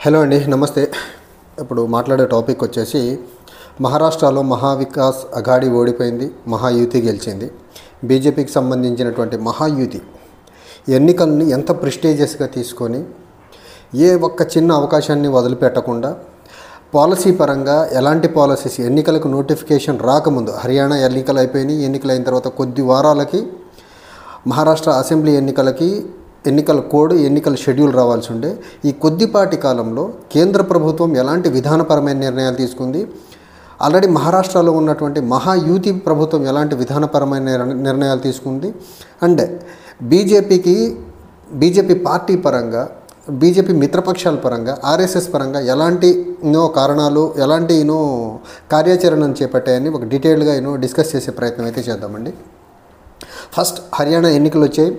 Hello అండి, నమస్తే. ఇప్పుడు మాట్లాడే టాపిక్ వచ్చేసి మహారాష్ట్రలో మహావికాస్ అఘాడీ ఓడిపోయింది, మహాయుతి గెలిచింది. బీజేపీకి సంబంధించినటువంటి మహాయుతి ఎన్నికల్ని ఎంత ప్రెస్టీజియస్గా తీసుకొని ఏ ఒక్క చిన్న అవకాశాన్ని వదిలిపెట్టకుండా పాలసీ పరంగా ఎలాంటి పాలసీస్ ఎన్నికలకు నోటిఫికేషన్ రాకముందు హర్యానా ఎన్నికలు అయిపోయినాయి. ఎన్నికలైన తర్వాత కొద్ది వారాలకి మహారాష్ట్ర అసెంబ్లీ ఎన్నికల కోడ్, ఎన్నికల షెడ్యూల్ రావాల్సి ఉండే. ఈ కొద్దిపాటి కాలంలో కేంద్ర ప్రభుత్వం ఎలాంటి విధానపరమైన నిర్ణయాలు తీసుకుంది, ఆల్రెడీ మహారాష్ట్రలో ఉన్నటువంటి మహాయూతి ప్రభుత్వం ఎలాంటి విధానపరమైన నిర్ణయాలు తీసుకుంది, అండ్ బీజేపీ పార్టీ పరంగా, బీజేపీ మిత్రపక్షాల పరంగా, ఆర్ఎస్ఎస్ పరంగా ఎలాంటి కారణాలు, ఎలాంటి కార్యాచరణను చేపట్టాయని ఒక డీటెయిల్గా డిస్కస్ చేసే ప్రయత్నం అయితే చేద్దామండి. ఫస్ట్ హర్యానా ఎన్నికలు వచ్చాయి.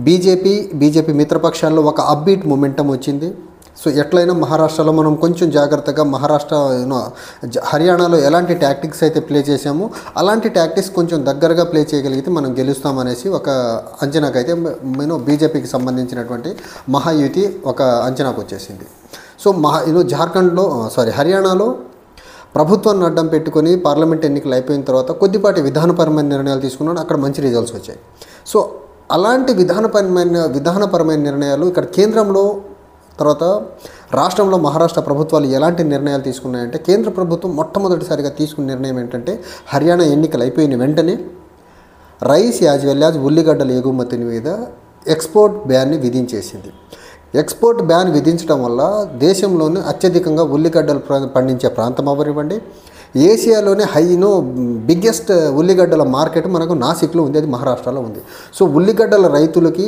బీజేపీ మిత్రపక్షాల్లో ఒక అప్బీట్ మొమెంటం వచ్చింది. సో ఎట్లయినా మహారాష్ట్రలో మనం కొంచెం జాగ్రత్తగా హర్యానాలో ఎలాంటి టాక్టిక్స్ అయితే ప్లే చేసామో అలాంటి టాక్టిక్స్ కొంచెం దగ్గరగా ప్లే చేయగలిగితే మనం గెలుస్తామనేసి ఒక అంచనాకైతే బీజేపీకి సంబంధించినటువంటి మహాయుతి ఒక అంచనాకు వచ్చేసింది. సో హర్యానాలో ప్రభుత్వాన్ని అడ్డం పెట్టుకొని పార్లమెంట్ ఎన్నికలు అయిపోయిన తర్వాత కొద్దిపాటి విధానపరమైన నిర్ణయాలు తీసుకున్నాడు. అక్కడ మంచి రిజల్ట్స్ వచ్చాయి. సో అలాంటి విధానపరమైన నిర్ణయాలు ఇక్కడ కేంద్రంలో, తర్వాత రాష్ట్రంలో మహారాష్ట్ర ప్రభుత్వాలు ఎలాంటి నిర్ణయాలు తీసుకున్నాయంటే, కేంద్ర ప్రభుత్వం మొట్టమొదటిసారిగా తీసుకున్న నిర్ణయం ఏంటంటే, హర్యానా ఎన్నికలు అయిపోయిన వెంటనే రైస్ యాజ్ వెల్ యాజ్ ఉల్లిగడ్డల ఎగుమతి మీద ఎక్స్పోర్ట్ బ్యాన్ని విధించేసింది. ఎక్స్పోర్ట్ బ్యాన్ విధించడం వల్ల దేశంలోనే అత్యధికంగా ఉల్లిగడ్డలు పండించే ప్రాంతం అవనివ్వండి, ఏషియాలోనే బిగ్గెస్ట్ ఉల్లిగడ్డల మార్కెట్ మనకు నాసిక్లో ఉంది, అది మహారాష్ట్రలో ఉంది. సో ఉల్లిగడ్డల రైతులకి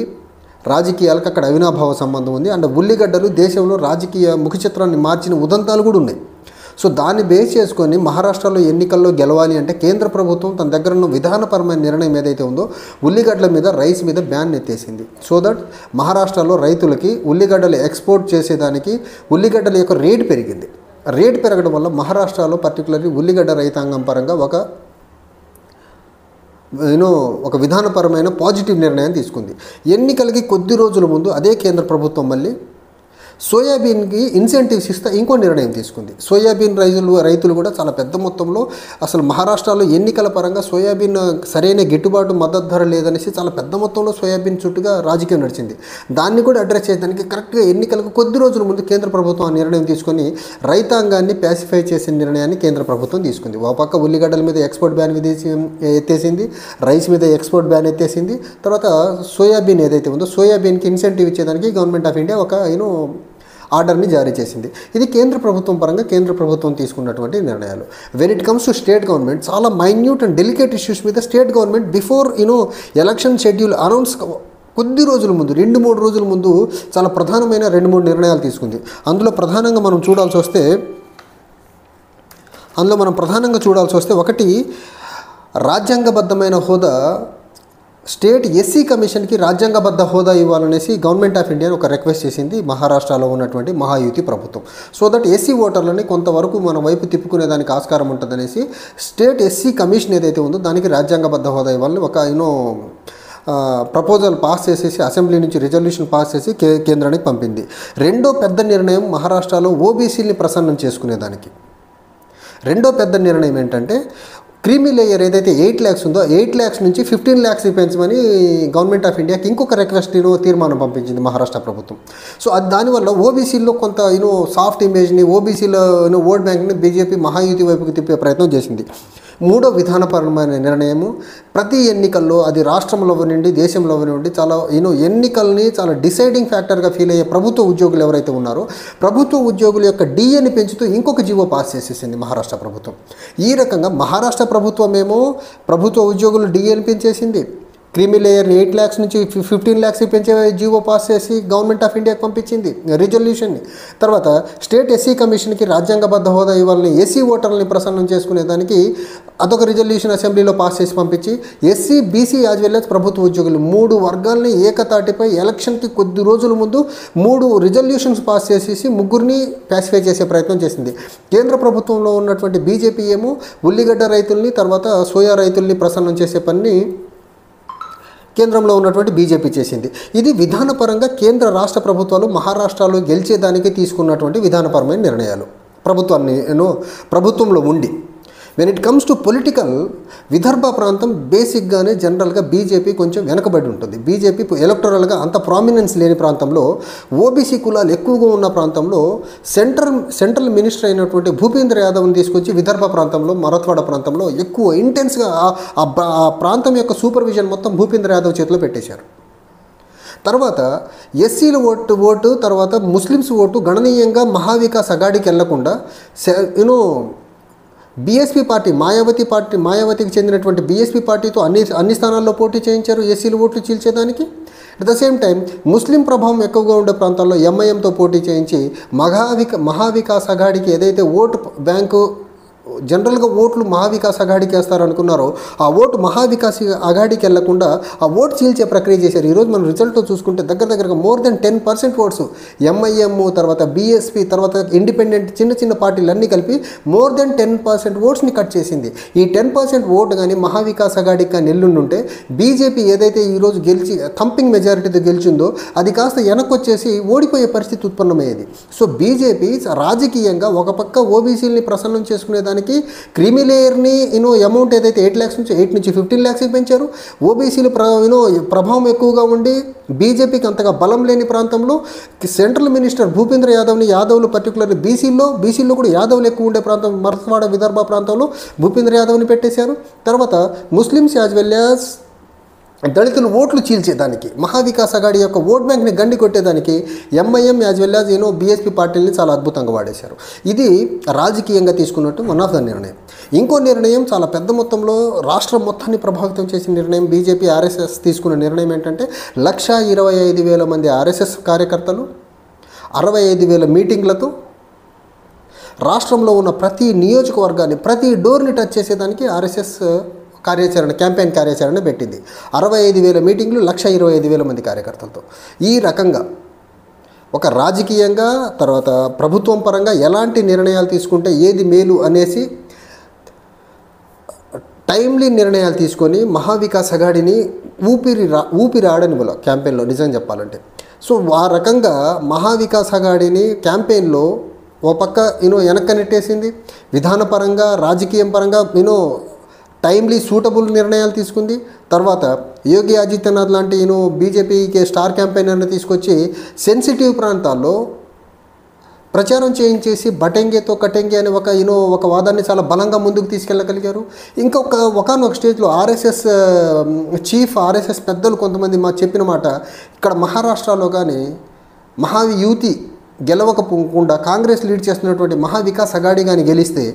రాజకీయాలకు అక్కడ అవినాభావ సంబంధం ఉంది. అండ్ ఉల్లిగడ్డలు దేశంలో రాజకీయ ముఖచిత్రాన్ని మార్చిన ఉదంతాలు కూడా ఉన్నాయి. సో దాన్ని బేస్ చేసుకొని మహారాష్ట్రలో ఎన్నికల్లో గెలవాలి అంటే కేంద్ర ప్రభుత్వం తన దగ్గర ఉన్న విధానపరమైన నిర్ణయం ఏదైతే ఉందో ఉల్లిగడ్డల మీద, రైస్ మీద బ్యాన్ ఎత్తేసింది. సో దట్ మహారాష్ట్రలో రైతులకి ఉల్లిగడ్డలు ఎక్స్పోర్ట్ చేసేదానికి ఉల్లిగడ్డల యొక్క రేటు పెరిగింది. రేటు పెరగడం వల్ల మహారాష్ట్రలో పర్టికులర్లీ ఉల్లిగడ్డ రైతాంగం పరంగా ఒక విధానపరమైన పాజిటివ్ నిర్ణయం తీసుకుంది. ఎన్నికలకి కొద్ది రోజుల ముందు అదే కేంద్ర ప్రభుత్వం మళ్ళీ సోయాబీన్కి ఇన్సెంటివ్స్ ఇస్తే ఇంకో నిర్ణయం తీసుకుంది. సోయాబీన్ రైతులు కూడా చాలా పెద్ద మొత్తంలో, అసలు మహారాష్ట్రలో ఎన్నికల పరంగా సోయాబీన్ సరైన గిట్టుబాటు మద్దతు ధర లేదనేసి చాలా పెద్ద మొత్తంలో సోయాబీన్ చుట్టుగా రాజకీయం నడిచింది. దాన్ని కూడా అడ్రస్ చేయడానికి కరెక్ట్గా ఎన్నికలకు కొద్ది రోజుల ముందు కేంద్ర ప్రభుత్వం ఆ నిర్ణయం తీసుకొని రైతాంగాన్ని ప్యాసిఫై చేసిన నిర్ణయాన్ని కేంద్ర ప్రభుత్వం తీసుకుంది. ఒక పక్క ఉల్లిగడ్డల మీద ఎక్స్పోర్ట్ బ్యాన్ ఎత్తేసింది, రైస్ మీద ఎక్స్పోర్ట్ బ్యాన్ ఎత్తేసింది. తర్వాత సోయాబీన్ ఏదైతే ఉందో సోయాబీన్కి ఇన్సెంటివ్ ఇచ్చేదానికి గవర్నమెంట్ ఆఫ్ ఇండియా ఒక ఆర్డర్ని జారీ చేసింది. ఇది కేంద్ర ప్రభుత్వం పరంగా కేంద్ర ప్రభుత్వం తీసుకున్నటువంటి నిర్ణయాలు. When it comes to state government, చాలా మైన్యూట్ అండ్ డెలికేట్ ఇష్యూస్ మీద state government before election schedule announce కొద్ది రోజుల ముందు, 2-3 రోజుల ముందు చాలా ప్రధానమైన 2-3 నిర్ణయాలు తీసుకుంది. అందులో ప్రధానంగా మనం చూడాల్సి వస్తే ఒకటి, రాజ్యాంగబద్ధమైన హోదా, స్టేట్ ఎస్సీ కమిషన్కి రాజ్యాంగబద్ధ హోదా ఇవ్వాలనేసి గవర్నమెంట్ ఆఫ్ ఇండియా ఒక రిక్వెస్ట్ చేసింది మహారాష్ట్రలో ఉన్నటువంటి మహాయుతి ప్రభుత్వం. సో దట్ ఎస్సీ ఓటర్లని కొంతవరకు మన వైపు తిప్పుకునేదానికి ఆస్కారం ఉంటుందనేసి స్టేట్ ఎస్సీ కమిషన్ ఏదైతే ఉందో దానికి రాజ్యాంగబద్ధ హోదా ఇవ్వాలని ఒక ప్రపోజల్ పాస్ చేసేసి అసెంబ్లీ నుంచి రిజల్యూషన్ పాస్ చేసి కేంద్రానికి పంపింది. రెండో పెద్ద నిర్ణయం మహారాష్ట్రలో ఓబీసీని ప్రసన్నం చేసుకునేదానికి. రెండో పెద్ద నిర్ణయం ఏంటంటే, క్రీమీ లేయర్ ఏదైతే 8 lakhs ఉందో 8 lakhs నుంచి 15 lakhs పెంచమని గవర్నమెంట్ ఆఫ్ ఇండియాకి ఇంకొక రిక్వెస్ట్ తీర్మానం పంపించింది మహారాష్ట్ర ప్రభుత్వం. సో దానివల్ల ఓబీసీలో కొంత సాఫ్ట్ ఇమేజ్ని, ఓబీసీలో ఓట్ బ్యాంక్ని బీజేపీ మహాయుతి వైపుకి తిప్పే ప్రయత్నం చేసింది. మూడో విధానపరమైన నిర్ణయము, ప్రతి ఎన్నికల్లో అది రాష్ట్రంలో నుండి దేశంలో నుండి చాలా ఎన్నికల్ని చాలా డిసైడింగ్ ఫ్యాక్టర్గా ఫీల్ అయ్యే ప్రభుత్వ ఉద్యోగులు ఎవరైతే ఉన్నారో ప్రభుత్వ ఉద్యోగుల యొక్క డిఏని పెంచుతూ ఇంకొక జీవో పాస్ చేసేసింది మహారాష్ట్ర ప్రభుత్వం. ఈ రకంగా మహారాష్ట్ర ప్రభుత్వమేమో ప్రభుత్వ ఉద్యోగులు డిఏని పెంచేసింది, క్రీమీ లేయర్ని 8 lakhs నుంచి 15 lakhs పెంచే జీవో పాస్ చేసి గవర్నమెంట్ ఆఫ్ ఇండియాకి పంపించింది రిజల్యూషన్ని. తర్వాత స్టేట్ ఎస్సీ కమిషన్కి రాజ్యాంగబద్ధ హోదా ఇవ్వాలని, ఎస్సీ ఓటర్లని ప్రసన్నం చేసుకునేదానికి అదొక రిజల్యూషన్ అసెంబ్లీలో పాస్ చేసి పంపించి SC, BC as well as ప్రభుత్వ ఉద్యోగులు 3 వర్గాలని ఏకతాటిపై ఎలక్షన్కి కొద్ది రోజుల ముందు 3 రిజల్యూషన్స్ పాస్ చేసేసి ముగ్గురిని ప్యాసిఫై చేసే ప్రయత్నం చేసింది. కేంద్ర ప్రభుత్వంలో ఉన్నటువంటి బీజేపీ ఏమో ఉల్లిగడ్డ రైతుల్ని, తర్వాత సోయా రైతుల్ని ప్రసన్నం చేసే పని కేంద్రంలో ఉన్నటువంటి బీజేపీ చేసింది. ఇది విధానపరంగా కేంద్ర రాష్ట్ర ప్రభుత్వాలు మహారాష్ట్రలో గెలిచేదానికి తీసుకున్నటువంటి విధానపరమైన నిర్ణయాలు ప్రభుత్వంలో ఉండి. When it comes to political, Vidarbha ప్రాంతం బేసిక్గానే జనరల్గా బీజేపీ కొంచెం వెనకబడి ఉంటుంది. బీజేపీ ఎలక్టరల్గా అంత ప్రామినెన్స్ లేని ప్రాంతంలో, ఓబీసీ కులాలు ఎక్కువగా ఉన్న ప్రాంతంలో సెంట్రల్ మినిస్టర్ అయినటువంటి భూపేంద్ర యాదవ్ని తీసుకొచ్చి విదర్భ ప్రాంతంలో, మరాఠ్వాడ ప్రాంతంలో ఎక్కువ ఇంటెన్స్గా ఆ ప్రాంతం యొక్క సూపర్విజన్ మొత్తం భూపేంద్ర యాదవ్ చేతిలో పెట్టేశారు. తర్వాత ఎస్సీల ఓటు తర్వాత ముస్లిమ్స్ ఓటు గణనీయంగా మహావికాస్ అఘాడీకి వెళ్లకుండా బీఎస్పీ పార్టీ మాయావతికి చెందినటువంటి బీఎస్పీ పార్టీతో అన్ని స్థానాల్లో పోటీ చేయించారు ఎస్సీల ఓట్లు చీల్చేదానికి. అట్ ద సేమ్ టైం ముస్లిం ప్రభావం ఎక్కువగా ఉండే ప్రాంతాల్లో ఎంఐఎంతో పోటీ చేయించి మహావికాస్ అఘాడీకి ఏదైతే ఓటు బ్యాంకు జనరల్గా ఓట్లు మహావికాస్ అఘాడీకి వేస్తారనుకున్నారో ఆ ఓటు మహావికాస్ అఘాడీకి వెళ్లకుండా ఆ ఓటు చీల్చే ప్రక్రియ చేశారు. ఈరోజు మనం రిజల్ట్తో చూసుకుంటే దగ్గరగా మోర్ దెన్ 10% ఓట్స్ ఎంఐఎం, తర్వాత బీఎస్పీ, తర్వాత ఇండిపెండెంట్ చిన్న పార్టీలు అన్నీ కలిపి మోర్ దెన్ 10% ఓట్స్ని కట్ చేసింది. ఈ 10% ఓటు కానీ మహావికాస్ అఘాడీకి కానీ ఎల్లుండుంటే బీజేపీ ఏదైతే ఈరోజు గెలిచి థంపింగ్ మెజారిటీతో గెలిచిందో అది కాస్త వెనక్కొచ్చేసి ఓడిపోయే పరిస్థితి ఉత్పన్నమయ్యేది. సో బీజేపీ రాజకీయంగా ఒక పక్క ఓబీసీలని ప్రసన్నం చేసుకునేదానికి క్రీమీ లేయర్ని అమౌంట్ ఏదైతే 8 నుంచి 15 lakhs పెంచారు. ఓబీసీలు ప్రభావం ఎక్కువగా ఉండి బీజేపీకి అంతగా బలం లేని ప్రాంతంలో సెంట్రల్ మినిస్టర్ భూపేంద్ర యాదవ్లు పర్టికులర్లీ బీసీలో కూడా యాదవ్లు ఎక్కువ ఉండే ప్రాంతం మరాఠ్వాడ విదర్భ ప్రాంతంలో భూపేంద్ర యాదవ్ని పెట్టేశారు. తర్వాత ముస్లిమ్స్ యాజ్ వెల్ యాజ్ దళితులు ఓట్లు చీల్చేదానికి, మహావికాస్ అఘాడీ యొక్క ఓట్ బ్యాంక్ని గండి కొట్టేదానికి MIM as well as BSP పార్టీని చాలా అద్భుతంగా వాడేశారు. ఇది రాజకీయంగా తీసుకున్నట్టు వన్ ఆఫ్ ద నిర్ణయం. ఇంకో నిర్ణయం చాలా పెద్ద మొత్తంలో రాష్ట్రం మొత్తాన్ని ప్రభావితం చేసిన నిర్ణయం, బీజేపీ ఆర్ఎస్ఎస్ తీసుకున్న నిర్ణయం ఏంటంటే 1,25,000 మంది ఆర్ఎస్ఎస్ కార్యకర్తలు 65,000 మీటింగ్లతో రాష్ట్రంలో ఉన్న ప్రతి నియోజకవర్గాన్ని, ప్రతి డోర్ని టచ్ చేసేదానికి ఆర్ఎస్ఎస్ క్యాంపెయిన్ కార్యాచరణ పెట్టింది. 65,000 మీటింగ్లు, 1,25,000 మంది కార్యకర్తలతో. ఈ రకంగా ఒక రాజకీయంగా తర్వాత ప్రభుత్వం పరంగా ఎలాంటి నిర్ణయాలు తీసుకుంటే ఏది మేలు అనేసి టైమ్లీ నిర్ణయాలు తీసుకొని మహావికాస్ అఘాడీని ఊపిరి ఆడనివ్వల క్యాంపెయిన్లో నిజం చెప్పాలంటే. సో ఆ రకంగా మహావికాస్ అఘాడీని క్యాంపెయిన్లో ఓ పక్క వెనక్కి నెట్టేసింది. విధానపరంగా, రాజకీయం పరంగా టైమ్లీ సూటబుల్ నిర్ణయాలు తీసుకుంది. తర్వాత యోగి ఆదిత్యనాథ్ లాంటి బీజేపీకి స్టార్ క్యాంపెయినర్ని తీసుకొచ్చి సెన్సిటివ్ ప్రాంతాల్లో ప్రచారం చేయించేసి బటెంగేతో కటెంగే అని ఒక వాదాన్ని చాలా బలంగా ముందుకు తీసుకెళ్ళగలిగారు. ఒకనొక స్టేజ్లో ఆర్ఎస్ఎస్ ఆర్ఎస్ఎస్ పెద్దలు కొంతమంది చెప్పిన మాట, ఇక్కడ మహారాష్ట్రలో కానీ మహాయుతి గెలవకపోకుండా కాంగ్రెస్ లీడ్ చేస్తున్నటువంటి మహావికాస్ అఘాడీ కానీ గెలిస్తే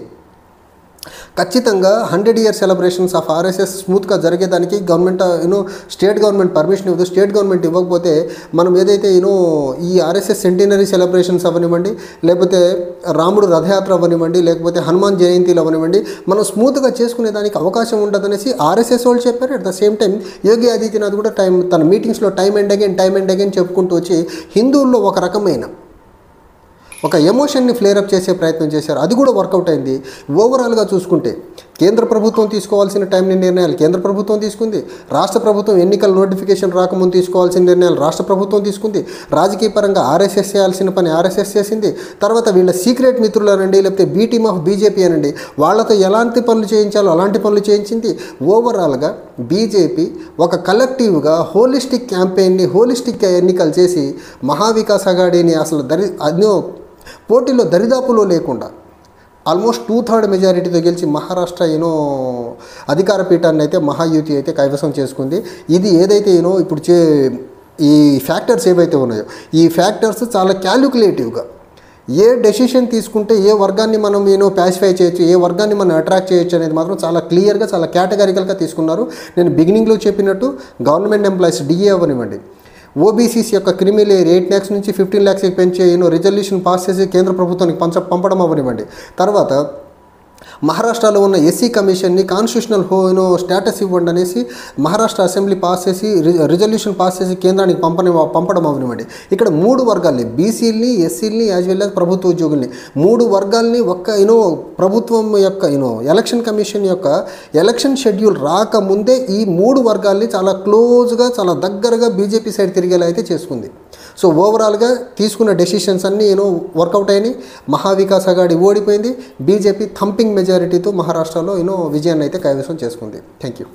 ఖచ్చితంగా 100 year సెలబ్రేషన్స్ ఆఫ్ ఆర్ఎస్ఎస్ స్మూత్గా జరిగేదానికి గవర్నమెంట్ స్టేట్ గవర్నమెంట్ పర్మిషన్ ఇవ్వదు. స్టేట్ గవర్నమెంట్ ఇవ్వకపోతే మనం ఏదైతే ఈ ఆర్ఎస్ఎస్ సెంటినరీ సెలబ్రేషన్స్ అవ్వనివ్వండి, లేకపోతే రాముడు రథయాత్ర అవ్వనివ్వండి, లేకపోతే హనుమాన్ జయంతిలు అవ్వనివ్వండి, మనం స్మూత్గా చేసుకునేదానికి అవకాశం ఉండదనేసి ఆర్ఎస్ఎస్ వాళ్ళు చెప్పారు. At the same time Yogi Adityanath కూడా తన మీటింగ్స్లో టైమ్ అండ్ అగైన్ చెప్పుకుంటూ వచ్చి హిందువుల్లో ఒక రకమైన ఒక ఎమోషన్ని ఫ్లేరప్ చేసే ప్రయత్నం చేశారు. అది కూడా వర్కౌట్ అయింది. ఓవరాల్గా చూసుకుంటే కేంద్ర ప్రభుత్వం తీసుకోవాల్సిన టైంని నిర్ణయాలు కేంద్ర ప్రభుత్వం తీసుకుంది. రాష్ట్ర ప్రభుత్వం ఎన్నికల నోటిఫికేషన్ రాకముందు తీసుకోవాల్సిన నిర్ణయాలు రాష్ట్ర ప్రభుత్వం తీసుకుంది. రాజకీయ పరంగా ఆర్ఎస్ఎస్ చేయాల్సిన పని ఆర్ఎస్ఎస్ చేసింది. తర్వాత వీళ్ళ సీక్రెట్ మిత్రులు అనండి, లేకపోతే బీ టీమ్ ఆఫ్ బీజేపీ అనండి, వాళ్ళతో ఎలాంటి పనులు చేయించాలో అలాంటి పనులు చేయించింది. ఓవరాల్గా బీజేపీ ఒక కలెక్టివ్గా హోలిస్టిక్ క్యాంపెయిన్ని, హోలిస్టిక్ ఎన్నికలు చేసి మహావికాస్ అఘాడీని అసలు పోటీలో దరిదాపులో లేకుండా ఆల్మోస్ట్ 2/3 మెజారిటీతో గెలిచి మహారాష్ట్ర అధికార పీఠాన్ని అయితే మహాయుతి అయితే కైవసం చేసుకుంది. ఇది ఏదైతే ఇప్పుడు ఈ ఫ్యాక్టర్స్ ఏవైతే ఉన్నాయో ఈ ఫ్యాక్టర్స్ చాలా క్యాలిక్యులేటివ్గా ఏ డెసిషన్ తీసుకుంటే ఏ వర్గాన్ని మనం ప్యాసిఫై చేయొచ్చు, ఏ వర్గాన్ని మనం అట్రాక్ట్ చేయొచ్చు అనేది మాత్రం చాలా క్లియర్గా, చాలా కేటగారికల్గా తీసుకున్నారు. నేను బిగినింగ్లో చెప్పినట్టు గవర్నమెంట్ ఎంప్లాయీస్ డిఏ అవ్వనివ్వండి, ఓబీసీస్ యొక్క క్రిమి లేయర్ 8 lakhs నుంచి 15 lakhs పెంచే రిజల్యూషన్ పాస్ చేసి కేంద్ర ప్రభుత్వానికి పంపడం అవ్వనివ్వండి, తర్వాత మహారాష్ట్రలో ఉన్న ఎస్సీ కమిషన్ని కాన్స్టిట్యూషనల్ స్టేటస్ ఇవ్వండి అనేసి మహారాష్ట్ర అసెంబ్లీ పాస్ చేసి రిజల్యూషన్ పాస్ చేసి కేంద్రానికి పంపడం అవనివ్వండి. ఇక్కడ 3 వర్గాల్ని, బీసీలని, ఎస్సీలని, యాజ్ వెల్ యాజ్ ప్రభుత్వ ఉద్యోగుల్ని, 3 వర్గాల్ని ఒక్క ప్రభుత్వం యొక్క ఎలక్షన్ కమిషన్ యొక్క ఎలక్షన్ షెడ్యూల్ రాకముందే ఈ 3 వర్గాల్ని చాలా క్లోజ్గా, చాలా దగ్గరగా బీజేపీ సైడ్ తిరిగేలా అయితే చేసుకుంది. సో ఓవరాల్గా తీసుకున్న డెసిషన్స్ అన్నీ వర్కౌట్ అయినాయి. మహావికాస్ అఘాడి ఓడిపోయింది. బీజేపీ థంపింగ్ మెజారిటీతో మహారాష్ట్రలో విజయాన్ని అయితే కైవసం చేసుకుంది. Thank you.